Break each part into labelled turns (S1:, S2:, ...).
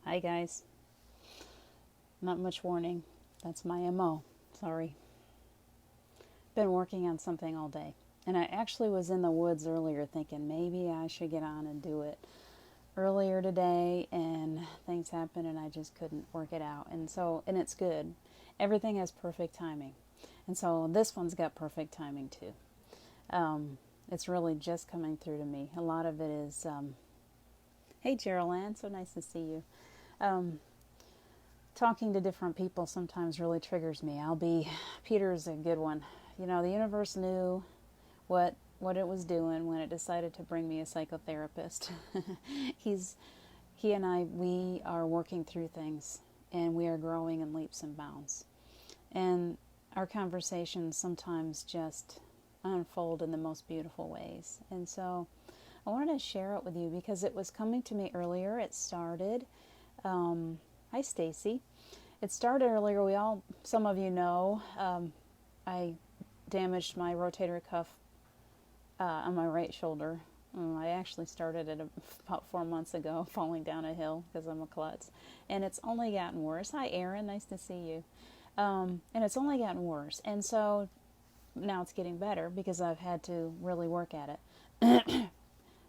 S1: Hi guys. Not much warning. That's my MO. Sorry. Been working on something all day. And I actually was in the woods earlier thinking maybe I should get on and do it earlier today, and things happened and I just couldn't work it out. And it's good. Everything has perfect timing. And so this one's got perfect timing too. It's really just coming through to me. A lot of it is, hey Geraldine, so nice to see you. Um, Talking to different people sometimes really triggers me. Peter's a good one. You know, the universe knew what it was doing when it decided to bring me a psychotherapist. He's he and I we are working through things, and we are growing in leaps and bounds. And our conversations sometimes just unfold in the most beautiful ways. And so I wanted to share it with you because it was coming to me earlier. It started. Hi, Stacy. It started earlier. Some of you know, I damaged my rotator cuff on my right shoulder. I actually started it about 4 months ago, falling down a hill because I'm a klutz. And it's only gotten worse. Hi, Erin. Nice to see you. And it's only gotten worse. And so now it's getting better because I've had to really work at it.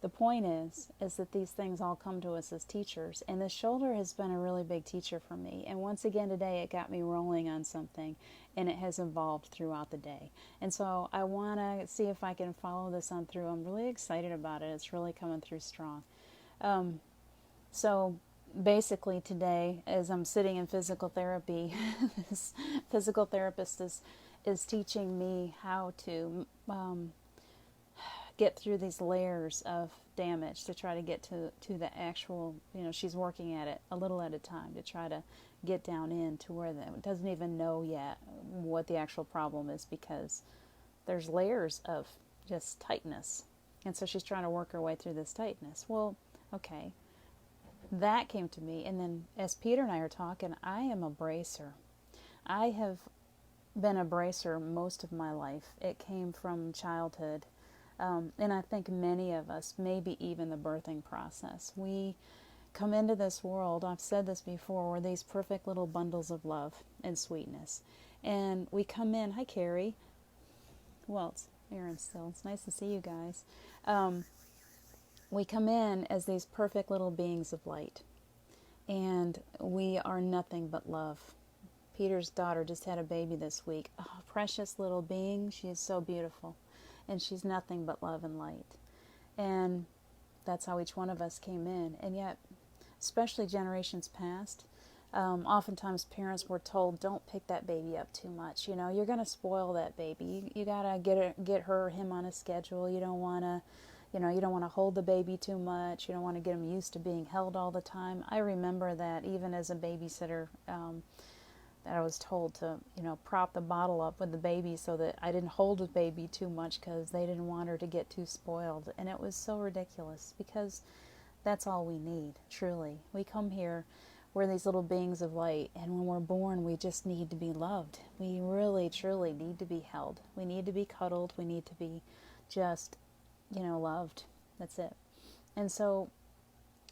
S1: The point is that these things all come to us as teachers, and the shoulder has been a really big teacher for me. And once again today, it got me rolling on something, and it has evolved throughout the day. And so I want to see if I can follow this on through. I'm really excited about it. It's really coming through strong. So basically today, as I'm sitting in physical therapy, this physical therapist is teaching me how to get through these layers of damage to try to get to the actual, she's working at it a little at a time to try to get down in to where it doesn't even know yet what the actual problem is, because there's layers of just tightness. And so she's trying to work her way through this tightness. Well, okay, that came to me. And then as Peter and I are talking, I am a bracer. I have been a bracer most of my life. It came from childhood. And I think many of us, maybe even the birthing process, we come into this world, I've said this before, we're these perfect little bundles of love and sweetness. And we come in, hi Carrie, well, it's Aaron still, it's nice to see you guys. We come in as these perfect little beings of light. And we are nothing but love. Peter's daughter just had a baby this week. Oh, precious little being, she is so beautiful. And she's nothing but love and light. And that's how each one of us came in. And yet, especially generations past, oftentimes parents were told, don't pick that baby up too much. You're going to spoil that baby. You got to get her or him on a schedule. You don't want to, you don't want to hold the baby too much. You don't want to get them used to being held all the time. I remember that even as a babysitter, that I was told to, prop the bottle up with the baby so that I didn't hold the baby too much because they didn't want her to get too spoiled. And it was so ridiculous, because that's all we need, truly. We come here, we're these little beings of light, and when we're born, we just need to be loved. We really, truly need to be held. We need to be cuddled. We need to be just, loved. That's it. And so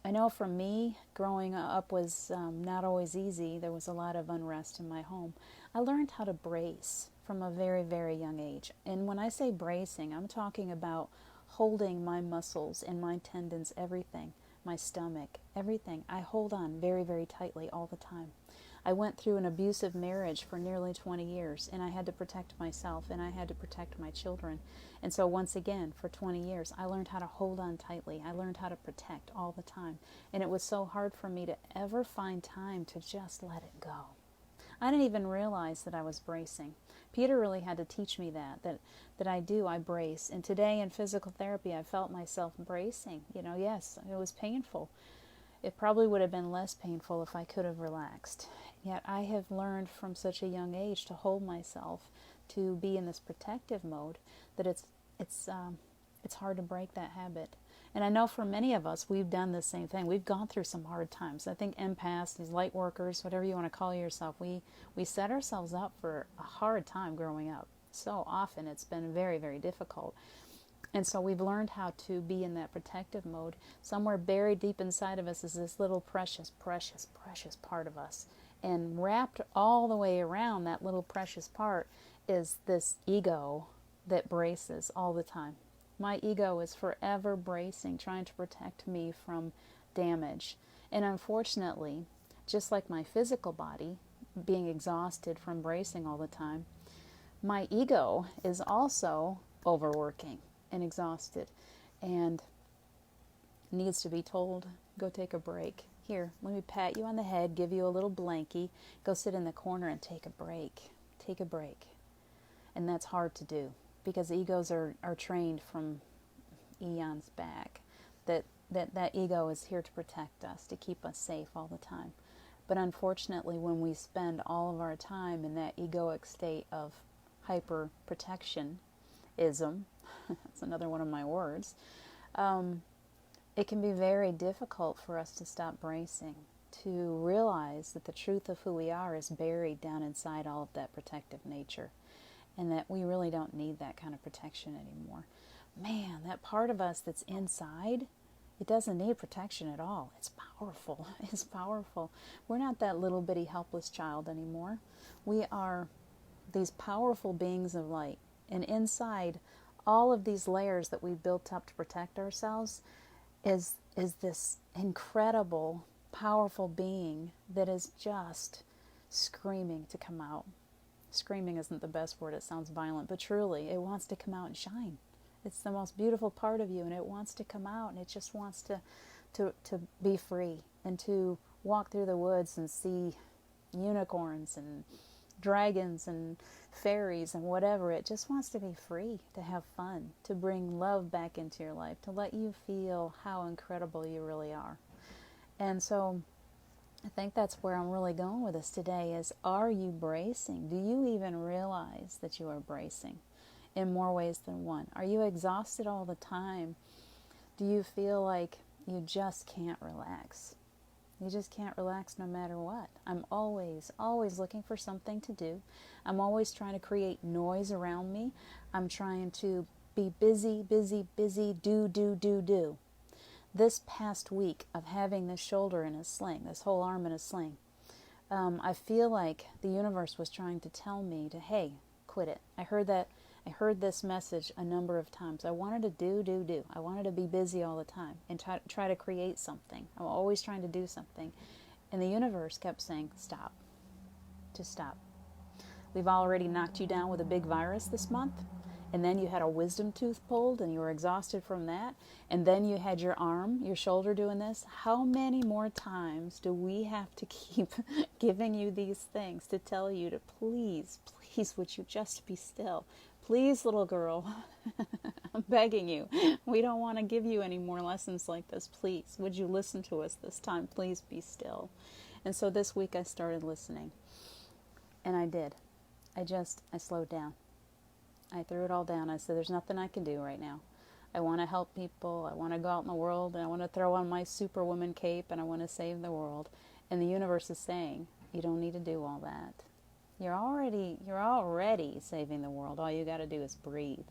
S1: I know for me, growing up was not always easy. There was a lot of unrest in my home. I learned how to brace from a very, very young age. And when I say bracing, I'm talking about holding my muscles and my tendons, everything, my stomach, everything. I hold on very, very tightly all the time. I went through an abusive marriage for nearly 20 years, and I had to protect myself, and I had to protect my children. And so once again, for 20 years, I learned how to hold on tightly. I learned how to protect all the time. And it was so hard for me to ever find time to just let it go. I didn't even realize that I was bracing. Peter really had to teach me that I brace. And today in physical therapy, I felt myself bracing. Yes, it was painful. It probably would have been less painful if I could have relaxed. Yet I have learned from such a young age to hold myself, to be in this protective mode, that it's hard to break that habit. And I know for many of us, we've done the same thing. We've gone through some hard times. I think empaths, these light workers, whatever you want to call yourself, we set ourselves up for a hard time growing up. So often it's been very, very difficult. And so we've learned how to be in that protective mode. Somewhere buried deep inside of us is this little precious, precious, precious part of us. And wrapped all the way around that little precious part is this ego that braces all the time. My ego is forever bracing, trying to protect me from damage. And unfortunately, just like my physical body being exhausted from bracing all the time, my ego is also overworking and exhausted and needs to be told, go take a break. Here, let me pat you on the head, give you a little blankie, go sit in the corner and take a break. Take a break. And that's hard to do because egos are trained from eons back that ego is here to protect us, to keep us safe all the time. But unfortunately, when we spend all of our time in that egoic state of hyper protectionism, that's another one of my words, it can be very difficult for us to stop bracing, to realize that the truth of who we are is buried down inside all of that protective nature, and that we really don't need that kind of protection anymore. Man, that part of us that's inside, it doesn't need protection at all. It's powerful. It's powerful. We're not that little bitty helpless child anymore. We are these powerful beings of light. And inside all of these layers that we've built up to protect ourselves is this incredible, powerful being that is just screaming to come out. Screaming isn't the best word. It sounds violent, but truly, it wants to come out and shine. It's the most beautiful part of you, and it wants to come out, and it just wants to be free and to walk through the woods and see unicorns and dragons and fairies and whatever. It just wants to be free, to have fun, to bring love back into your life, to let you feel how incredible you really are. And so I think that's where I'm really going with this today is, are you bracing? Do you even realize that you are bracing in more ways than one? Are you exhausted all the time? Do you feel like you just can't relax? You just can't relax no matter what. I'm always looking for something to do. I'm always trying to create noise around me. I'm trying to be busy, do. This past week of having this shoulder in a sling, this whole arm in a sling, I feel like the universe was trying to tell me to, hey, quit it. I heard this message a number of times. I wanted to do. I wanted to be busy all the time and try to create something. I'm always trying to do something. And the universe kept saying, stop. Just stop. We've already knocked you down with a big virus this month. And then you had a wisdom tooth pulled and you were exhausted from that. And then you had your arm, your shoulder doing this. How many more times do we have to keep giving you these things to tell you to please, would you just be still? Please, little girl, I'm begging you. We don't want to give you any more lessons like this. Please, would you listen to us this time? Please be still. And so this week I started listening. And I did. I slowed down. I threw it all down. I said, there's nothing I can do right now. I want to help people. I want to go out in the world, and I want to throw on my superwoman cape, and I want to save the world. And the universe is saying, you don't need to do all that. You're already saving the world. All you got to do is breathe.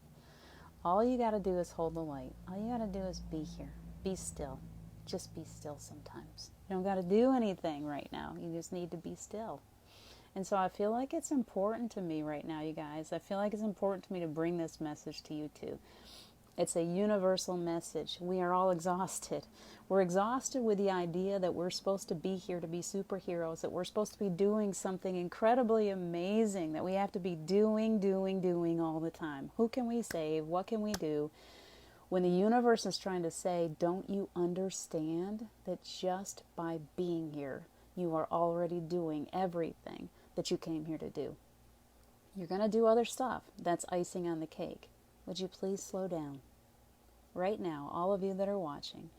S1: All you got to do is hold the light. All you got to do is be here. Be still. Just be still sometimes. You don't got to do anything right now. You just need to be still. And so I feel like it's important to me right now, you guys. I feel like it's important to me to bring this message to you too. It's a universal message. We are all exhausted. We're exhausted with the idea that we're supposed to be here to be superheroes, that we're supposed to be doing something incredibly amazing, that we have to be doing all the time. Who can we save? What can we do? When the universe is trying to say, don't you understand that just by being here, you are already doing everything that you came here to do? You're going to do other stuff. That's icing on the cake. Would you please slow down? Right now, all of you that are watching,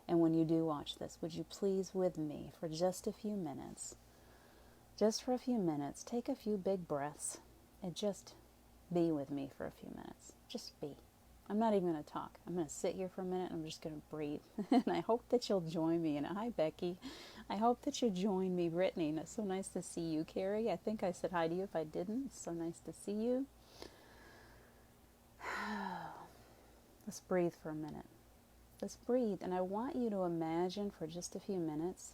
S1: and when you do watch this, would you please with me for just a few minutes, take a few big breaths and just be with me for a few minutes. Just be. I'm not even going to talk. I'm going to sit here for a minute and I'm just going to breathe. And I hope that you'll join me. And hi, Becky. I hope that you join me. Brittany, it's so nice to see you. Carrie, I think I said hi to you if I didn't. It's so nice to see you. Let's breathe for a minute. Let's breathe. And I want you to imagine for just a few minutes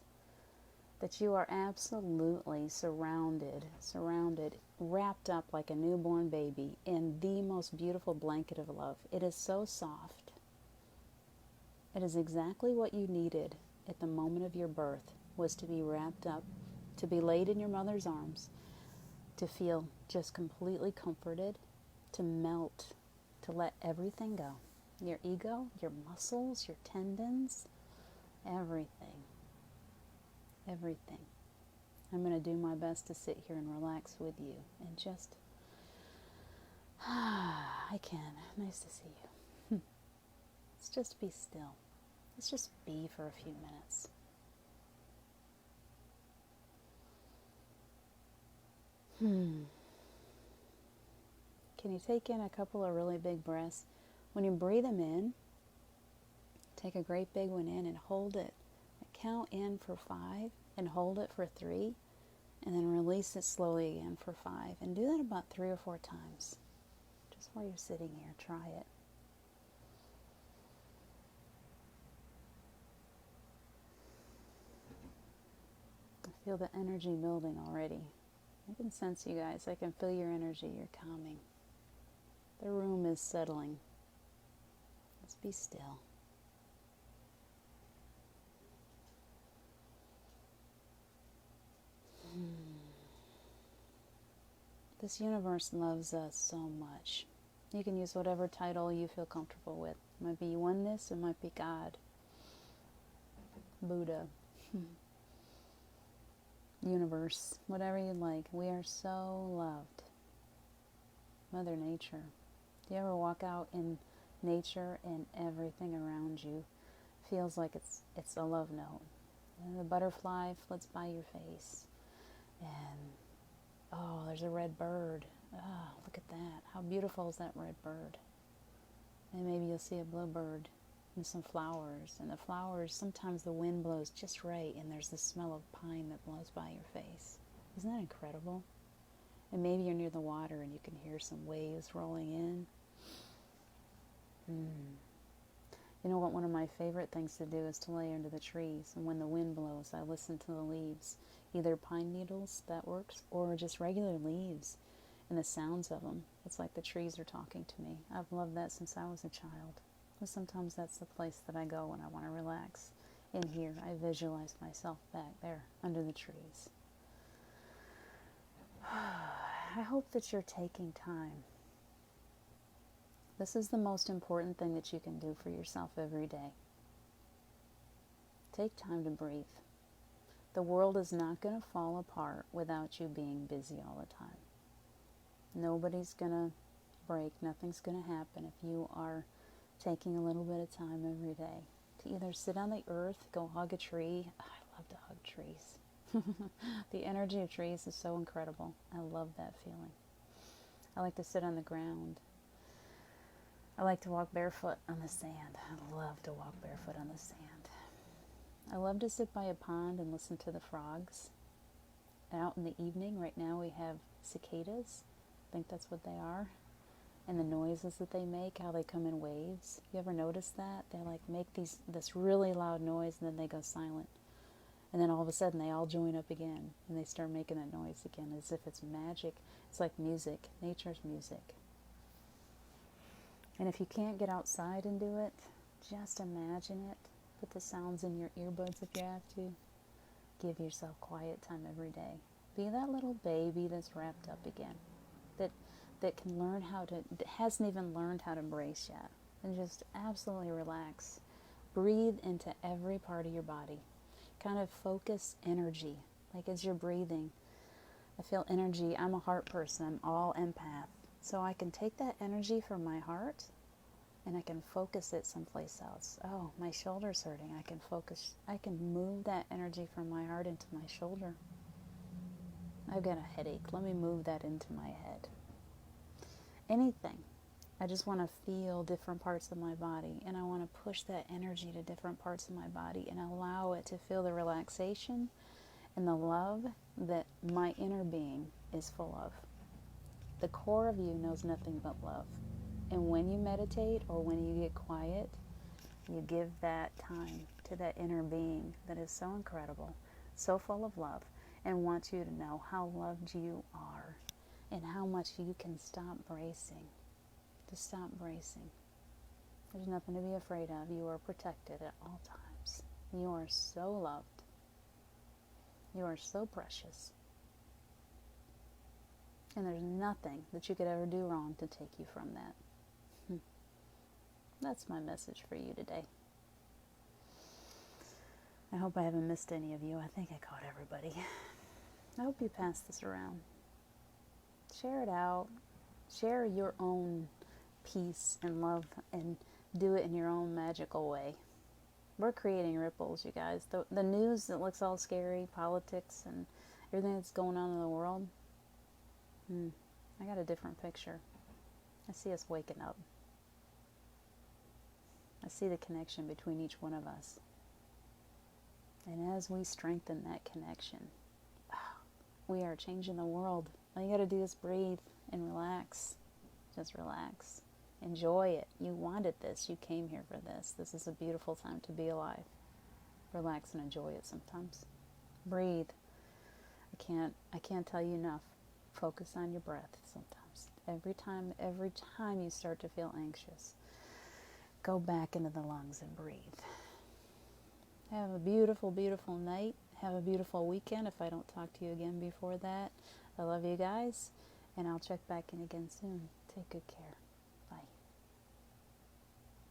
S1: that you are absolutely surrounded, wrapped up like a newborn baby in the most beautiful blanket of love. It is so soft. It is exactly what you needed at the moment of your birth, was to be wrapped up, to be laid in your mother's arms, to feel just completely comforted, to melt, to let everything go. Your ego, your muscles, your tendons, everything. Everything. I'm going to do my best to sit here and relax with you and just, I can. Nice to see you. Let's just be still. Let's just be for a few minutes. Can you take in a couple of really big breaths? When you breathe them in, take a great big one in and hold it. Count in for 5 and hold it for 3, and then release it slowly again for 5. And do that about 3 or 4 times. Just while you're sitting here, try it. I feel the energy building already. I can sense you guys. I can feel your energy. You're calming. The room is settling. Let's be still. This universe loves us so much. You can use whatever title you feel comfortable with. It might be oneness, it might be God, Buddha, universe, whatever you like. We are so loved. Mother Nature. Do you ever walk out in nature and everything around you feels like it's a love note? And the butterfly flits by your face. And, oh, there's a red bird. Oh, look at that. How beautiful is that red bird? And maybe you'll see a bluebird and some flowers. And the flowers, sometimes the wind blows just right, and there's the smell of pine that blows by your face. Isn't that incredible? And maybe you're near the water and you can hear some waves rolling in. You know what? One of my favorite things to do is to lay under the trees. And when the wind blows, I listen to the leaves. Either pine needles, that works, or just regular leaves and the sounds of them. It's like the trees are talking to me. I've loved that since I was a child. And sometimes that's the place that I go when I want to relax. In here, I visualize myself back there under the trees. I hope that you're taking time. This is the most important thing that you can do for yourself every day. Take time to breathe. The world is not going to fall apart without you being busy all the time. Nobody's going to break. Nothing's going to happen if you are taking a little bit of time every day to either sit on the earth, go hug a tree. Oh, I love to hug trees. The energy of trees is so incredible. I love that feeling. I like to sit on the ground. I like to walk barefoot on the sand. I love to walk barefoot on the sand. I love to sit by a pond and listen to the frogs. Out in the evening, right now we have cicadas. I think that's what they are. And the noises that they make, how they come in waves. You ever notice that? They like make this really loud noise and then they go silent. And then all of a sudden they all join up again and they start making that noise again as if it's magic. It's like music, nature's music. And if you can't get outside and do it, just imagine it. Put the sounds in your earbuds if you have to. Give yourself quiet time every day. Be that little baby that's wrapped up again. That can learn that hasn't even learned how to brace yet. And just absolutely relax. Breathe into every part of your body. Kind of focus energy. Like as you're breathing, I feel energy. I'm a heart person. I'm all empath. So I can take that energy from my heart and I can focus it someplace else. Oh, my shoulder's hurting. I can move that energy from my heart into my shoulder. I've got a headache. Let me move that into my head. Anything. I just want to feel different parts of my body, and I want to push that energy to different parts of my body and allow it to feel the relaxation and the love that my inner being is full of. The core of you knows nothing but love. And when you meditate or when you get quiet, you give that time to that inner being that is so incredible, so full of love, and wants you to know how loved you are and how much you can stop bracing. Just stop bracing. There's nothing to be afraid of. You are protected at all times. You are so loved. You are so precious. And there's nothing that you could ever do wrong to take you from that. That's my message for you today. I hope I haven't missed any of you. I think I caught everybody. I hope you pass this around. Share it out. Share your own peace and love and do it in your own magical way. We're creating ripples, you guys. The news that looks all scary, politics and everything that's going on in the world, I got a different picture. I see us waking up. I see the connection between each one of us. And as we strengthen that connection, we are changing the world. All you got to do is breathe and relax. Just relax. Enjoy it. You wanted this. You came here for this. This is a beautiful time to be alive. Relax and enjoy it sometimes. Breathe. I can't tell you enough. Focus on your breath sometimes. Every time you start to feel anxious, go back into the lungs and breathe. Have a beautiful, beautiful night. Have a beautiful weekend if I don't talk to you again before that. I love you guys, and I'll check back in again soon. Take good care.